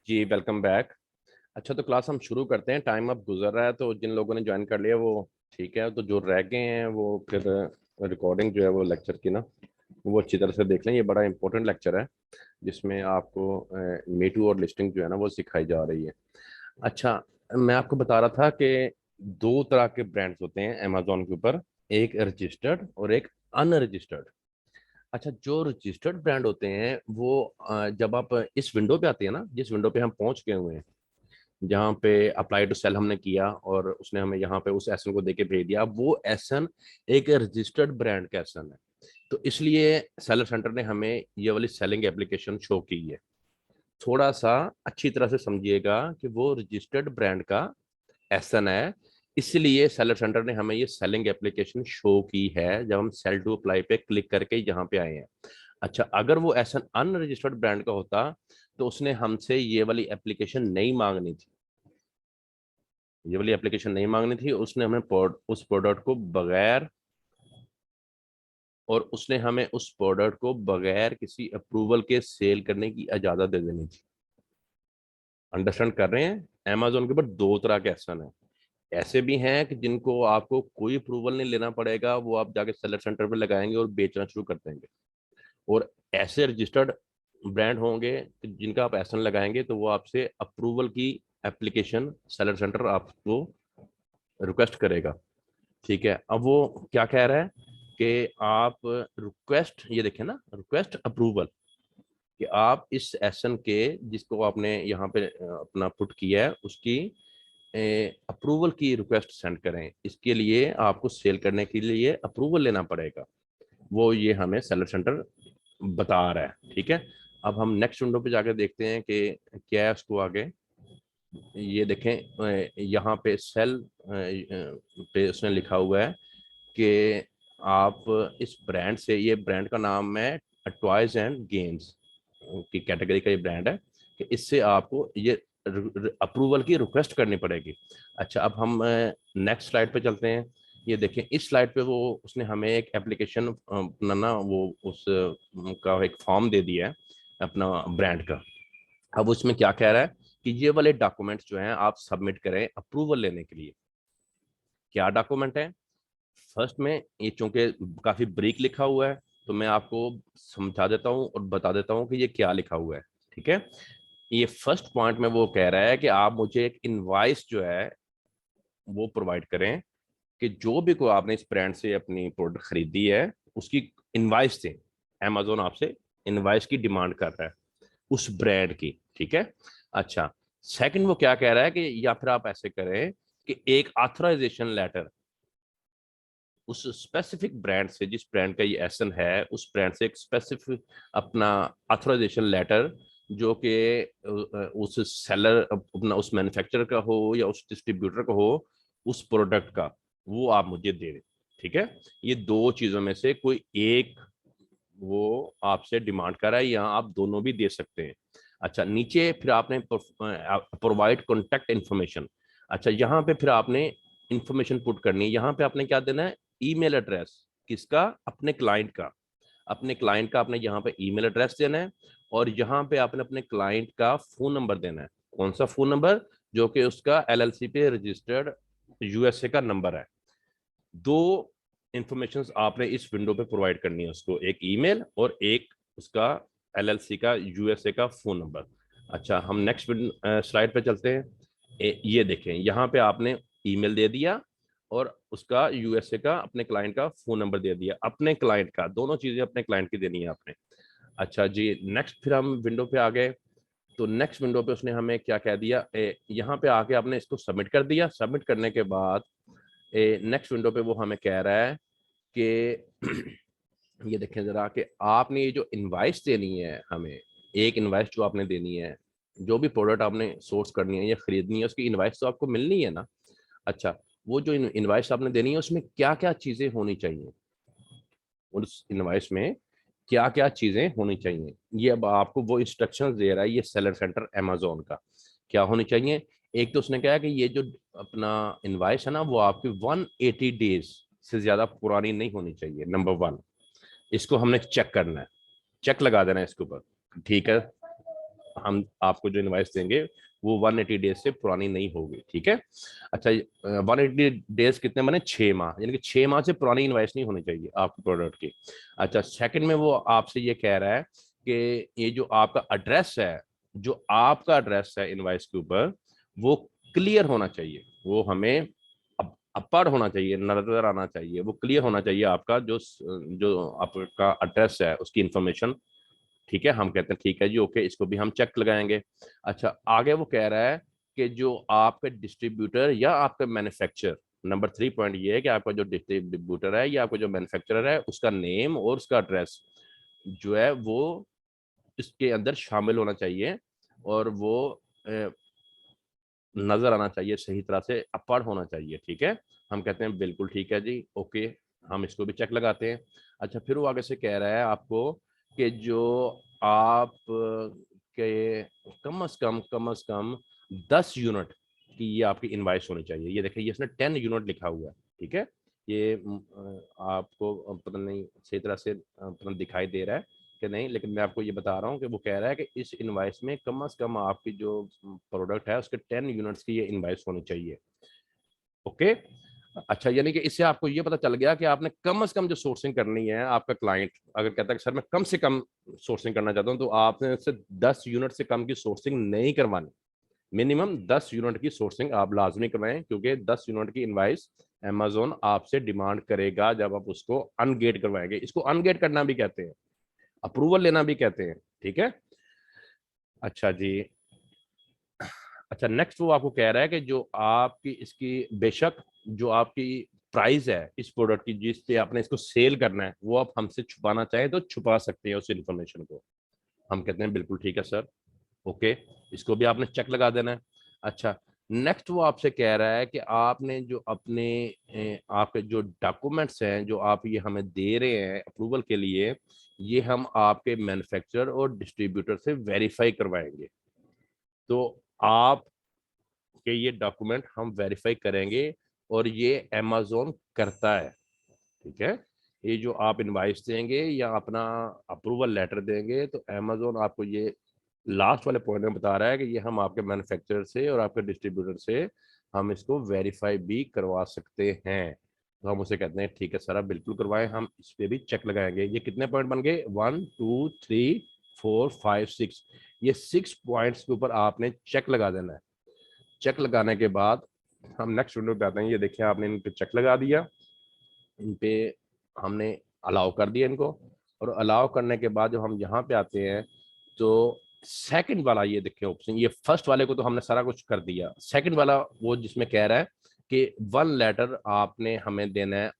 जी welcome back. अच्छा तो class हम शुरू करते हैं। टाइम अब गुजर रहा है तो जिन लोगों ने ज्वाइन कर लिया वो ठीक है, तो जो रह गए हैं वो फिर रिकॉर्डिंग जो है वो लेक्चर की ना वो अच्छी तरह से देख लें। ये बड़ा इंपॉर्टेंट लेक्चर है जिसमें आपको मीटू और लिस्टिंग जो है ना वो सिखाई जा रही है। अच्छा, मैं आपको बता रहा था कि दो तरह के ब्रांड्स होते हैं अमेजोन के ऊपर, एक रजिस्टर्ड और एक अनरजिस्टर्ड। अच्छा, जो रजिस्टर्ड ब्रांड होते हैं वो जब आप इस विंडो पे आते हैं ना, जिस विंडो पे हम पहुंच गए हुए हैं, जहाँ पे अप्लाई टू सेल हमने किया और उसने हमें यहाँ पे उस एसन को देके भेज दिया, वो एसन एक रजिस्टर्ड ब्रांड का एसन है। तो इसलिए सेलर सेंटर ने हमें ये वाली सेलिंग एप्लीकेशन शो की है। थोड़ा सा अच्छी तरह से समझिएगा कि वो रजिस्टर्ड ब्रांड का एसन है, इसलिए सेलर सेंटर ने हमें ये सेलिंग एप्लीकेशन शो की है जब हम सेल टू अप्लाई पे क्लिक करके यहाँ पे आए हैं। अच्छा, अगर वो एसन अनरजिस्टर्ड ब्रांड का होता तो उसने हमसे ये वाली एप्लीकेशन नहीं मांगनी थी, ये वाली एप्लीकेशन नहीं मांगनी थी। उसने हमें उस प्रोडक्ट को बगैर और उसने हमें उस प्रोडक्ट को बगैर किसी अप्रूवल के सेल करने की इजाजत दे देनी थी। अंडरस्टैंड कर रहे हैं? अमेजोन के ऊपर दो तरह के एसन है। ऐसे भी हैं कि जिनको आपको कोई अप्रूवल नहीं लेना पड़ेगा, वो आप जाके सेलर सेंटर पे लगाएंगे और बेचना शुरू कर देंगे। और ऐसे रजिस्टर्ड ब्रांड होंगे कि जिनका आप एसन लगाएंगे तो वो आपसे अप्रूवल की एप्लीकेशन सेलर सेंटर आपको रिक्वेस्ट करेगा। ठीक है, अब वो क्या कह रहा है कि आप रिक्वेस्ट, ये देखें ना, रिक्वेस्ट अप्रूवल, कि आप इस एसन के जिसको आपने यहाँ पे अपना पुट किया है उसकी अप्रूवल की रिक्वेस्ट सेंड करें। इसके लिए आपको सेल करने के लिए अप्रूवल लेना पड़ेगा, वो ये हमें सेलर सेंटर बता रहा है। ठीक है, अब हम नेक्स्ट विंडो पे जाकर देखते हैं कि क्या है उसको आगे। ये देखें, यहाँ पे सेल पे उसने लिखा हुआ है कि आप इस ब्रांड से, ये ब्रांड का नाम है टॉयज एंड गेम्स की कैटेगरी का ये ब्रांड है, कि इससे आपको ये अप्रूवल की रिक्वेस्ट करनी पड़ेगी। अच्छा, अब हम नेक्स्ट स्लाइड पे चलते हैं। ये देखें, इस स्लाइड पे वो उसने हमें एक एप्लीकेशन अपना ना वो उस का एक फॉर्म दे दिया है अपना ब्रांड का। अब उसमें क्या कह रहा है कि ये वाले डॉक्यूमेंट्स जो हैं आप सबमिट करें अप्रूवल लेने के लिए। क्या डॉक्यूमेंट है? फर्स्ट में ये चूंकि काफी ब्रीक लिखा हुआ है तो मैं आपको समझा देता हूँ और बता देता हूँ कि ये क्या लिखा हुआ है। ठीक है, ये फर्स्ट पॉइंट में वो कह रहा है कि आप मुझे एक इनवाइस जो है वो प्रोवाइड करें, कि जो भी कोई आपने इस ब्रांड से अपनी प्रोडक्ट खरीदी है उसकी इनवाइस दें। अमेजोन आपसे इनवाइस की डिमांड कर रहा है उस ब्रांड की। ठीक है, अच्छा, सेकंड वो क्या कह रहा है कि या फिर आप ऐसे करें कि एक ऑथराइजेशन लेटर उस स्पेसिफिक ब्रांड से, जिस ब्रांड का ये एसन है उस ब्रांड से एक स्पेसिफिक अपना ऑथराइजेशन लेटर जो कि उस सेलर अपना उस मैन्युफैक्चरर का हो या उस डिस्ट्रीब्यूटर का हो उस प्रोडक्ट का, वो आप मुझे दे दें। ठीक है, ये दो चीजों में से कोई एक वो आपसे डिमांड कर रहा है, या आप दोनों भी दे सकते हैं। अच्छा, नीचे फिर आपने प्रोवाइड कॉन्टेक्ट इन्फॉर्मेशन। अच्छा, यहाँ पे फिर आपने इंफॉर्मेशन पुट करनी है। यहाँ पे आपने क्या देना है? Email address. किसका? अपने क्लाइंट का। अपने क्लाइंट का आपने यहाँ पे ईमेल एड्रेस देना है, और यहाँ पे आपने अपने क्लाइंट का फोन नंबर देना है। कौन सा फोन नंबर? जो कि उसका एलएलसी पे रजिस्टर्ड यूएसए का नंबर है। दो इंफॉर्मेशन आपने इस विंडो पे प्रोवाइड करनी है उसको, एक ईमेल और एक उसका एलएलसी का यूएसए का फोन नंबर। अच्छा, हम नेक्स्ट स्लाइड पे चलते हैं। ये देखें, यहाँ पे आपने ईमेल दे दिया और उसका यूएसए का अपने क्लाइंट का फोन नंबर दे दिया। अपने क्लाइंट का, दोनों चीजें अपने क्लाइंट की देनी है आपने। अच्छा जी, नेक्स्ट फिर हम विंडो पे आ गए। तो नेक्स्ट विंडो पे उसने हमें क्या कह दिया, यहाँ पे आके आपने इसको सबमिट कर दिया। सबमिट करने के बाद नेक्स्ट विंडो पे वो हमें कह रहा है कि ये देखें जरा कि आपने ये जो इनवाइस देनी है हमें, एक इनवाइस जो आपने देनी है, जो भी प्रोडक्ट आपने सोर्स करनी है या खरीदनी है उसकी इनवाइस तो आपको मिलनी है ना। अच्छा, वो जो इनवाइस आपने देनी है उसमें क्या क्या चीजें होनी चाहिए, उस इनवाइस में क्या क्या चीजें होनी चाहिए, ये अब आपको वो इंस्ट्रक्शंस दे रहा है ये सेलर सेंटर अमेजोन का। क्या होनी चाहिए? एक तो उसने कहा कि ये जो अपना इनवाइस है ना वो आपकी 180 डेज से ज्यादा पुरानी नहीं होनी चाहिए, नंबर वन। इसको हमने चेक करना है, चेक लगा देना है इसके ऊपर। ठीक है, हम आपको जो इनवाइस देंगे वो 180 डेज से पुरानी नहीं होगी, ठीक है। अच्छा, 180 डेज कितने बने, 6 माह, यानी कि 6 माह से पुरानी इनवाइस नहीं होनी चाहिए आपके प्रोडक्ट की। अच्छा, सेकंड में वो आपसे ये कह रहा है कि ये जो आपका एड्रेस है, जो आपका एड्रेस है इनवाइस के ऊपर, वो क्लियर होना चाहिए, वो हमें अपार होना चाहिए, नजर आना चाहिए, वो क्लियर होना चाहिए आपका जो आपका एड्रेस है उसकी इंफॉर्मेशन, ठीक है। हम कहते हैं ठीक है जी, ओके, इसको भी हम चेक लगाएंगे। अच्छा, आगे वो कह रहा है कि जो आपके डिस्ट्रीब्यूटर या आपका मैन्युफैक्चरर, नंबर 3 पॉइंट ये है कि आपका जो डिस्ट्रीब्यूटर है या आपका जो मैन्युफैक्चरर है उसका नेम और उसका एड्रेस जो है वो इसके अंदर शामिल होना चाहिए, और वो नजर आना चाहिए, सही तरह से अपार होना चाहिए, ठीक है। हम कहते हैं बिल्कुल ठीक है जी, ओके, हम इसको भी चेक लगाते हैं। अच्छा, फिर वो आगे से कह रहा है आपको कि जो आप के कम से कम 10 यूनिट की ये आपकी इनवाइस होनी चाहिए। ये देखिए, ये इसने 10 यूनिट लिखा हुआ है, ठीक है। ये आपको पता नहीं सही तरह से पता नहीं दिखाई दे रहा है कि नहीं, लेकिन मैं आपको ये बता रहा हूँ कि वो कह रहा है कि इस इनवाइस में कम से कम आपकी जो प्रोडक्ट है उसके 10 यूनिट्स की ये इनवाइस होनी चाहिए, ओके। अच्छा, यानी कि इससे आपको ये पता चल गया कि आपने कम से कम जो सोर्सिंग करनी है, आपका क्लाइंट अगर कहता है कि सर मैं कम से कम सोर्सिंग करना चाहता हूँ, तो आपने उससे 10 यूनिट से कम की सोर्सिंग नहीं करवानी। मिनिमम 10 यूनिट की सोर्सिंग आप लाजमी करवाएं, क्योंकि 10 यूनिट की इनवाइस अमेजोन आपसे डिमांड करेगा जब आप उसको अनगेट करवाएंगे। इसको अनगेट करना भी कहते हैं, अप्रूवल लेना भी कहते हैं, ठीक है। अच्छा जी। अच्छा, नेक्स्ट वो आपको कह रहा है कि जो आपकी इसकी बेशक जो आपकी प्राइस है इस प्रोडक्ट की, जिस पे आपने इसको सेल करना है, वो आप हमसे छुपाना चाहे तो छुपा सकते हैं उस इन्फॉर्मेशन को। हम कहते हैं बिल्कुल ठीक है सर, ओके, इसको भी आपने चेक लगा देना है। अच्छा, नेक्स्ट वो आपसे कह रहा है कि आपने जो अपने आपके जो डॉक्यूमेंट्स हैं जो आप ये हमें दे रहे हैं अप्रूवल के लिए, ये हम आपके मैन्युफैक्चरर और डिस्ट्रीब्यूटर से वेरीफाई करवाएंगे। तो आप कि ये डॉक्यूमेंट हम वेरीफाई करेंगे, और ये अमेजोन करता है, ठीक है। ये जो आप इनवाइस देंगे या अपना अप्रूवल लेटर देंगे, तो अमेजोन आपको ये लास्ट वाले पॉइंट में बता रहा है कि ये हम आपके मैन्युफैक्चरर से और आपके डिस्ट्रीब्यूटर से हम इसको वेरीफाई भी करवा सकते हैं। तो हम उसे कहते हैं ठीक है सर, आप बिल्कुल करवाएं, हम इस पे भी चेक लगाएंगे। ये कितने पॉइंट बन गए, 1 2 3 4 5 6, ये 6 पॉइंट्स के ऊपर आपने चेक लगा देना है। चेक लगाने के बाद हम नेक्स्ट विंडो पे आते हैं। ये देखिए, आपने इन पे चेक लगा दिया, इन पे हमने अलाउ कर दिया इनको, और अलाउ करने के बाद जब हम यहाँ पे आते हैं तो सेकंड वाला ये देखिए ऑप्शन, ये फर्स्ट वाले को तो हमने सारा कुछ कर दिया, सेकंड वाला वो जिसमें कह रहा है कि 1 लेटर आपने हमें देना है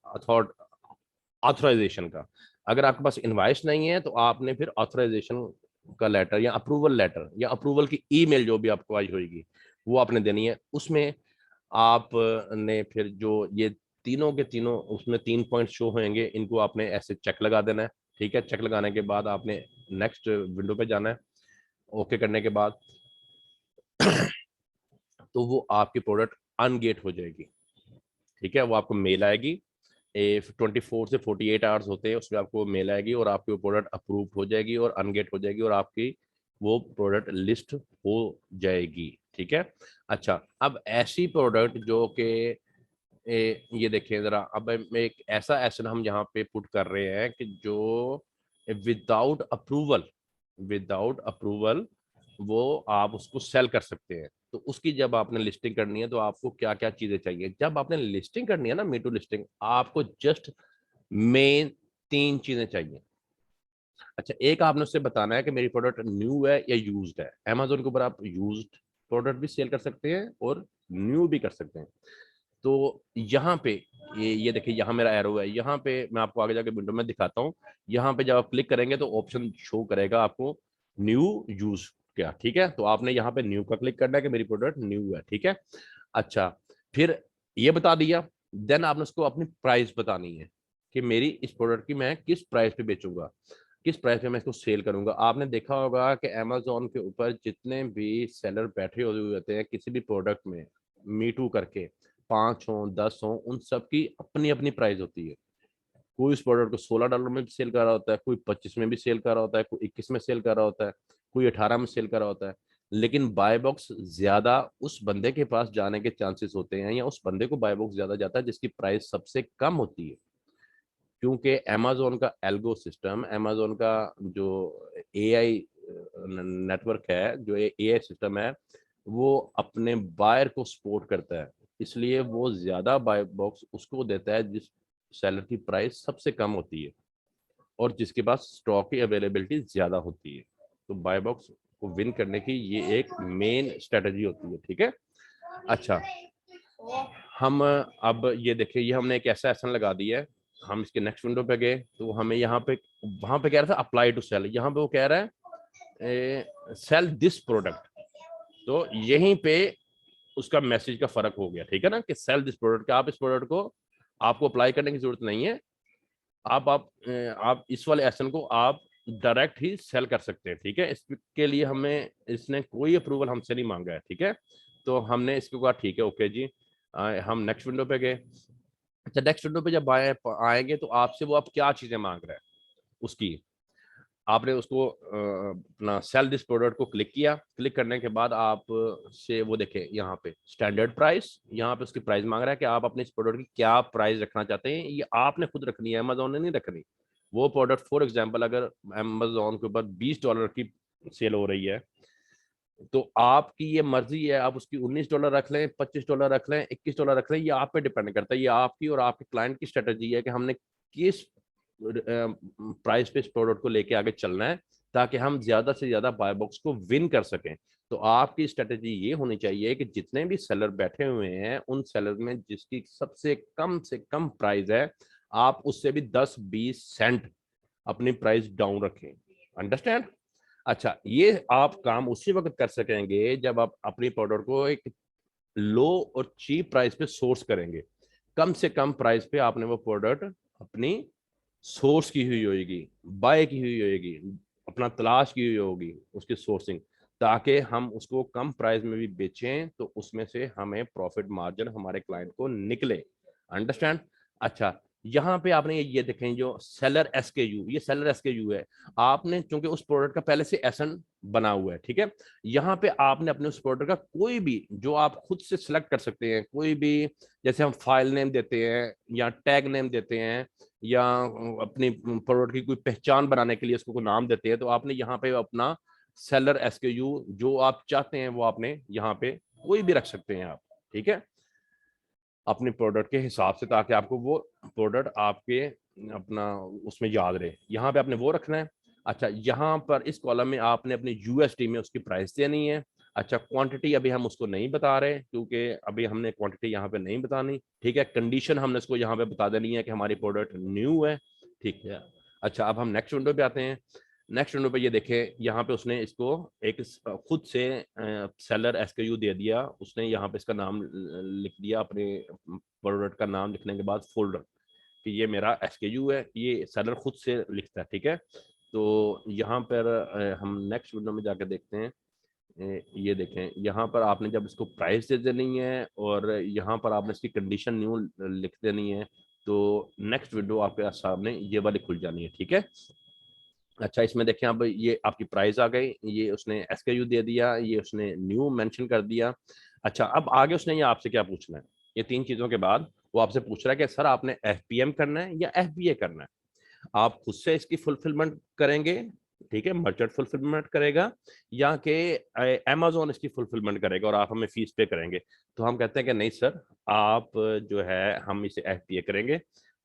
ऑथराइजेशन का। अगर आपके पास इनवाइस नहीं है तो आपने फिर ऑथराइजेशन का लेटर या अप्रूवल लेटर या अप्रूवल की ईमेल जो भी आपको आई होगी वो आपने देनी है। उसमें आपने फिर जो ये तीनों के तीनों उसमें 3 पॉइंट शो होंगे, इनको आपने ऐसे चेक लगा देना है, ठीक है। चेक लगाने के बाद आपने नेक्स्ट विंडो पे जाना है। ओके करने के बाद तो वो आपकी प्रोडक्ट अनगेट हो जाएगी, ठीक है। वो आपको मेल आएगी, 24 से 48 आवर्स होते हैं, उसमें आपको मेल आएगी और आपकी वो प्रोडक्ट अप्रूव हो जाएगी और अनगेट हो जाएगी, और आपकी वो प्रोडक्ट लिस्ट हो जाएगी, ठीक है। अच्छा, अब ऐसी प्रोडक्ट जो कि ये देखिए जरा, अब मैं एक ऐसा एसन हम यहाँ पे पुट कर रहे हैं कि जो विदाउट अप्रूवल वो आप उसको सेल कर सकते हैं। तो उसकी जब आपने लिस्टिंग करनी है तो आपको क्या क्या चीजें चाहिए, जब आपने लिस्टिंग करनी है ना, मीटू लिस्टिंग, आपको जस्ट मेन 3 चीजें चाहिए। अच्छा, एक आपने उससे बताना है कि मेरी प्रोडक्ट न्यू है या यूज्ड है। अमेजोन के ऊपर आप यूज्ड प्रोडक्ट भी सेल कर सकते हैं और न्यू भी कर सकते हैं। तो यहाँ पे ये देखिए, यहाँ मेरा एरो है, यहाँ पे मैं आपको आगे जाके विंडो में दिखाता हूँ। यहाँ पे जब आप क्लिक करेंगे तो ऑप्शन शो करेगा आपको न्यू यूज क्या, ठीक है। तो आपने यहाँ पे न्यू का क्लिक करना है कि मेरी प्रोडक्ट न्यू है, ठीक है। अच्छा, फिर ये बता दिया, देन आपने उसको अपनी प्राइस बतानी है कि मेरी इस प्रोडक्ट की मैं किस प्राइस पे बेचूंगा, किस प्राइस पे मैं इसको सेल करूंगा। आपने देखा होगा कि अमेजोन के ऊपर जितने भी सेलर बैठे हुए होते हैं किसी भी प्रोडक्ट में, मीटू करके, 5 हो 10 हो, उन सब की अपनी अपनी प्राइस होती है। कोई उस प्रोडक्ट को $16 में भी सेल कर रहा होता है, कोई 25 में भी सेल कर रहा होता है, कोई 21 में सेल कर रहा होता है, कोई 18 में सेल कर रहा होता है, लेकिन बाय बॉक्स ज्यादा उस बंदे के पास जाने के चांसेस होते हैं, या उस बंदे को बाय बॉक्स ज्यादा जाता है जिसकी प्राइस सबसे कम होती है। क्योंकि अमेजोन का एल्गो सिस्टम, अमेजोन का जो एआई नेटवर्क है, जो एआई सिस्टम है, वो अपने बायर को सपोर्ट करता है, इसलिए वो ज्यादा बाय बॉक्स उसको देता है जिस सेलर की प्राइस सबसे कम होती है और जिसके पास स्टॉक की अवेलेबिलिटी ज्यादा होती है। तो बाय बॉक्स को विन करने की ये एक मेन स्ट्रेटजी होती है, ठीक है। अच्छा, हम अब ये देखिए, ये हमने एक ऐसा एसन लगा दिया है। हम इसके नेक्स्ट विंडो पे गए तो हमें यहाँ पे, वहां पे कह रहा था अप्लाई टू सेल, यहाँ पे वो कह रहा है सेल दिस प्रोडक्ट। तो यहीं पे उसका मैसेज का फर्क हो गया, ठीक है ना, कि सेल दिस प्रोडक्ट, आप इस प्रोडक्ट को आपको अप्लाई करने की जरूरत नहीं है। आप इस वाले एसन को आप डायरेक्ट ही सेल कर सकते हैं, ठीक है। इसके लिए हमें, इसने कोई अप्रूवल हमसे नहीं मांगा है, ठीक है। तो हमने इसको कहा ठीक है, ओके जी। हम नेक्स्ट विंडो पे गए। अच्छा, नेक्स्ट विंडो पे जब आएंगे तो आपसे वो आप क्या चीजें मांग रहा है उसकी, आपने उसको अपना सेल दिस प्रोडक्ट को क्लिक किया। क्लिक करने के बाद आप से वो देखें यहाँ पे स्टैंडर्ड प्राइस, यहाँ पे उसकी प्राइस मांग रहा है कि आप अपने इस प्रोडक्ट की क्या प्राइस रखना चाहते हैं। ये आपने खुद रखनी है, अमेजोन ने नहीं रखनी। वो प्रोडक्ट फॉर एग्जांपल अगर अमेजोन के ऊपर $20 की सेल हो रही है, तो आपकी ये मर्जी है, आप उसकी $19 रख लें, $25 रख लें, $21 रख लें, ये आप पे डिपेंड करता है। ये आपकी और आपके क्लाइंट की स्ट्रेटजी है कि हमने किस प्राइस पे इस प्रोडक्ट को लेके आगे चलना है, ताकि हम ज्यादा से ज्यादा बाय बॉक्स को विन कर सकें। तो आपकी स्ट्रेटजी ये होनी चाहिए कि जितने भी सेलर बैठे हुए हैं, उन सेलर में जिसकी सबसे कम से कम प्राइस है, आप उससे भी 10-20 सेंट अपनी प्राइस डाउन रखें। अंडरस्टैंड? अच्छा, ये आप काम उसी वक्त कर सकेंगे जब आप अपनी प्रोडक्ट को एक लो और चीप प्राइस पे सोर्स करेंगे। कम से कम प्राइस पे आपने वो प्रोडक्ट अपनी सोर्स की हुई होगी, बाय की हुई होगी, अपना तलाश की हुई होगी उसकी सोर्सिंग, ताकि हम उसको कम प्राइस में भी बेचें तो उसमें से हमें प्रॉफिट मार्जिन हमारे क्लाइंट को निकले। अंडरस्टैंड? अच्छा, यहाँ पे आपने ये देखें, जो सेलर एसकेयू, ये सेलर एसकेयू है। आपने चूंकि उस प्रोडक्ट का पहले से एसन बना हुआ है, ठीक है। यहाँ पे आपने अपने उस प्रोडक्ट का कोई भी, जो आप खुद से सिलेक्ट कर सकते हैं, कोई भी, जैसे हम फाइल नेम देते हैं या टैग नेम देते हैं, या अपनी प्रोडक्ट की कोई पहचान बनाने के लिए उसको कोई नाम देते हैं, तो आपने यहाँ पे अपना सेलर एसकेयू जो आप चाहते हैं वो आपने यहाँ पे कोई भी रख सकते हैं आप, ठीक है, अपने प्रोडक्ट के हिसाब से, ताकि आपको वो प्रोडक्ट आपके अपना उसमें याद रहे। यहाँ पे आपने वो रखना है। अच्छा, यहाँ पर इस कॉलम में आपने अपने यूएसडी में उसकी प्राइस देनी है। अच्छा, क्वांटिटी अभी हम उसको नहीं बता रहे क्योंकि अभी हमने क्वांटिटी यहाँ पे नहीं बतानी, ठीक है। कंडीशन हमने उसको यहाँ पे बता देनी है कि हमारी प्रोडक्ट न्यू है, ठीक है। अच्छा, अब हम नेक्स्ट विंडो पे आते हैं। नेक्स्ट विंडो पे ये देखें, यहाँ पे उसने इसको एक खुद से सेलर एसकेयू दे दिया उसने, यहाँ पे इसका नाम लिख दिया, अपने प्रोडक्ट का नाम लिखने के बाद फोल्डर कि ये मेरा एसकेयू है, ये सेलर खुद से लिखता है, ठीक है। तो यहाँ पर हम नेक्स्ट विंडो में जाकर देखते हैं। ये देखें, यहाँ पर आपने जब इसको प्राइस दे देनी है और यहाँ पर आपने इसकी कंडीशन न्यू लिख देनी है, तो नेक्स्ट विंडो आपके सामने ये वाली खुल जानी है, ठीक है। अच्छा, इसमें देखें, अब ये आपकी प्राइस आ गई, ये उसने एसकेयू दे दिया, ये उसने न्यू मेंशन कर दिया। अच्छा, अब आगे उसने ये आपसे क्या पूछना है, ये 3 चीज़ों के बाद वो आपसे पूछ रहा है कि सर आपने एफपीएम करना है या एफबीए करना है। आप खुद से इसकी फुलफिलमेंट करेंगे, ठीक है, मर्चेंट फुलफिलमेंट करेगा, या कि अमेजोन इसकी फुलफिलमेंट करेगा और आप हमें फीस पे करेंगे। तो हम कहते हैं कि नहीं सर, आप जो है हम इसे एफबीए करेंगे।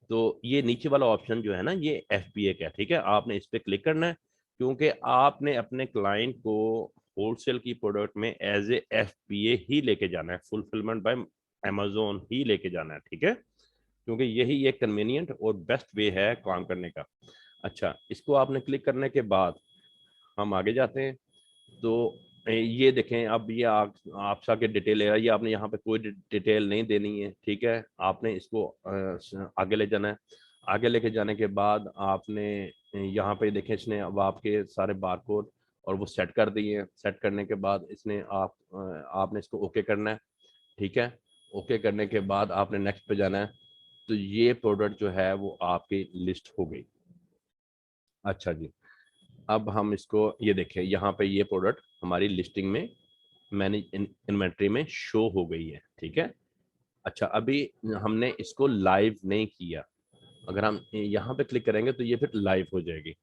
तो ये नीचे वाला ऑप्शन जो है ना, ये एफबीए का है, ठीक है। आपने इस पर क्लिक करना है क्योंकि आपने अपने क्लाइंट को होलसेल की प्रोडक्ट में एज ए एफबीए ही लेके जाना है, फुलफिलमेंट बाय अमेजोन ही लेके जाना है, ठीक है, क्योंकि यही एक कन्वीनियंट और बेस्ट वे है काम करने का। अच्छा, इसको आपने क्लिक करने के बाद हम आगे जाते हैं। तो ये देखें, अब ये आपसा के डिटेल ले रहा है, ये आपने यहाँ पे कोई डिटेल नहीं देनी है, ठीक है। आपने इसको आगे ले जाना है। आगे लेके जाने के बाद आपने यहाँ पे देखें, इसने अब आपके सारे बारकोड और वो सेट कर दिए हैं। सेट करने के बाद इसने आपने इसको ओके करना है, ठीक है। ओके करने के बाद आपने नेक्स्ट पे जाना है। तो ये प्रोडक्ट जो है वो आपकी लिस्ट हो गई। अच्छा जी, अब हम इसको ये देखें, यहाँ पे ये प्रोडक्ट हमारी लिस्टिंग में मैनेज इन्वेंट्री में शो हो गई है, ठीक है। अच्छा, अभी हमने इसको लाइव नहीं किया, अगर हम यहाँ पे क्लिक करेंगे तो ये फिर लाइव हो जाएगी,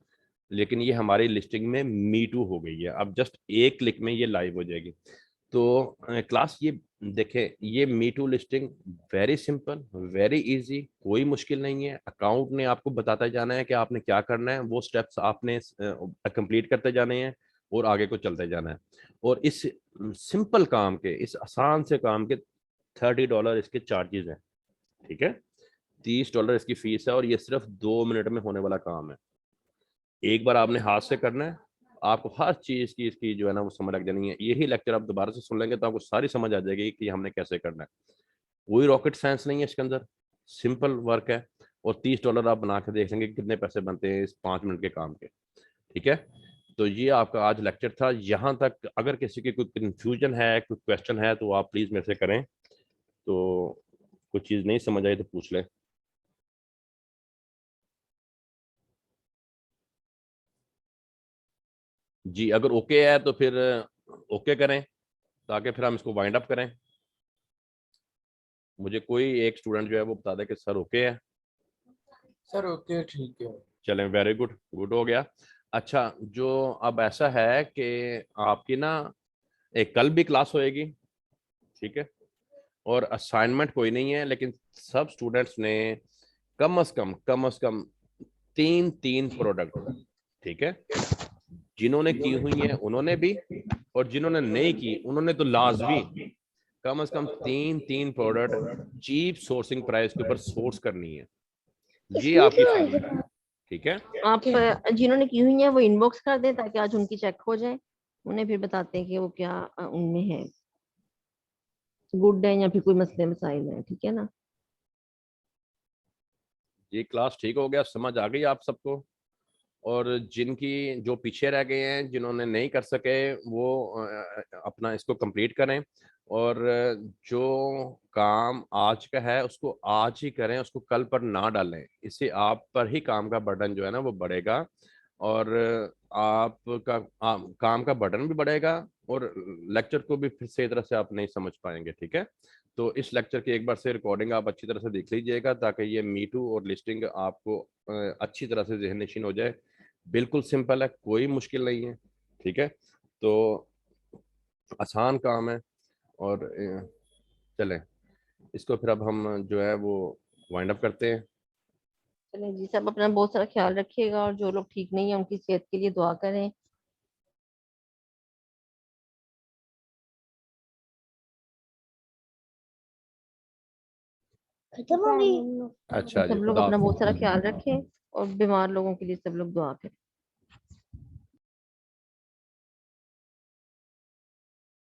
लेकिन ये हमारी लिस्टिंग में मी टू हो गई है। अब जस्ट एक क्लिक में ये लाइव हो जाएगी। तो क्लास ये देखें, ये me too listing very simple, very easy, कोई मुश्किल नहीं है। अकाउंट ने आपको बताता जाना है कि आपने क्या करना है, वो स्टेप्स आपने कंप्लीट करते जाने हैं और आगे को चलते जाना है। और इस सिंपल काम के, इस आसान से काम के $30 इसके चार्जेस हैं, ठीक है। $30 इसकी फीस है और ये सिर्फ 2 मिनट में होने वाला काम है। एक बार आपने हाथ से करना है, आपको हर चीज की इसकी जो है ना वो समझ लग जानी है। यही लेक्चर आप दोबारा से सुन लेंगे तो आपको सारी समझ आ जाएगी कि हमने कैसे करना है। कोई रॉकेट साइंस नहीं है इसके अंदर, सिंपल वर्क है। और $30 आप बना के देख लेंगे कितने पैसे बनते हैं इस 5 मिनट के काम के, ठीक है। तो ये आपका आज लेक्चर था। यहाँ तक अगर किसी की कोई कंफ्यूजन है, कोई क्वेश्चन है, तो आप प्लीज मेरे से करें। तो कुछ चीज नहीं समझ आई तो पूछ लें। जी, अगर ओके है तो फिर ओके करें, ताकि फिर हम इसको वाइंड अप करें। मुझे कोई एक स्टूडेंट जो है वो बता दे कि सर ओके है। सर ओके, ठीक है। चलें, वेरी गुड, गुड हो गया। अच्छा, जो अब ऐसा है कि आपकी ना एक कल भी क्लास होएगी, ठीक है। और असाइनमेंट कोई नहीं है, लेकिन सब स्टूडेंट्स ने कम अज कम 3 प्रोडक्ट, ठीक है, जिन्होंने की हुई है उन्होंने भी, और जिन्होंने नहीं की उन्होंने तो लाजमी कम अज कम 3 प्रोडक्ट चीप सोर्सिंग प्राइस के ऊपर सोर्स करनी है। ये इसमें आपकी क्यों असाइनमेंट है, ठीक है। आप जिन्होंने की हुई है वो इनबॉक्स कर दें ताकि आज उनकी चेक हो जाए। उन्हें फिर बताते हैं कि वो क्या उनमें है, गुड है या फिर कोई मसले मसाइल है, ठीक है ना। ये क्लास ठीक हो गया, समझ आ गई आप सबको। और जिनकी जो पीछे रह गए हैं, जिन्होंने नहीं कर सके, वो अपना इसको कंप्लीट करें। और जो काम आज का है उसको आज ही करें, उसको कल पर ना डालें। इससे आप पर ही काम का बर्डन जो है ना वो बढ़ेगा, और आपका काम का बर्डन भी बढ़ेगा, और लेक्चर को भी फिर सही तरह से आप नहीं समझ पाएंगे, ठीक है। तो इस लेक्चर की एक बार से रिकॉर्डिंग आप अच्छी तरह से देख लीजिएगा, ताकि ये मी टू और लिस्टिंग आपको अच्छी तरह से जहन नशीन हो जाए। बिल्कुल सिंपल है, कोई मुश्किल नहीं है, ठीक है। तो आसान काम है। और चलें, इसको फिर अब हम जो है वो वाइंड अप करते हैं। चलें जी, सब अपना बहुत सारा ख्याल रखिएगा और जो लोग ठीक नहीं है उनकी सेहत के लिए दुआ करें। खत्म हो गई। अच्छा जी, सब लोग खुदा अपना बहुत सारा हाफिज़। ख्याल रखें और बीमार लोगों के लिए सब लोग दुआ करें।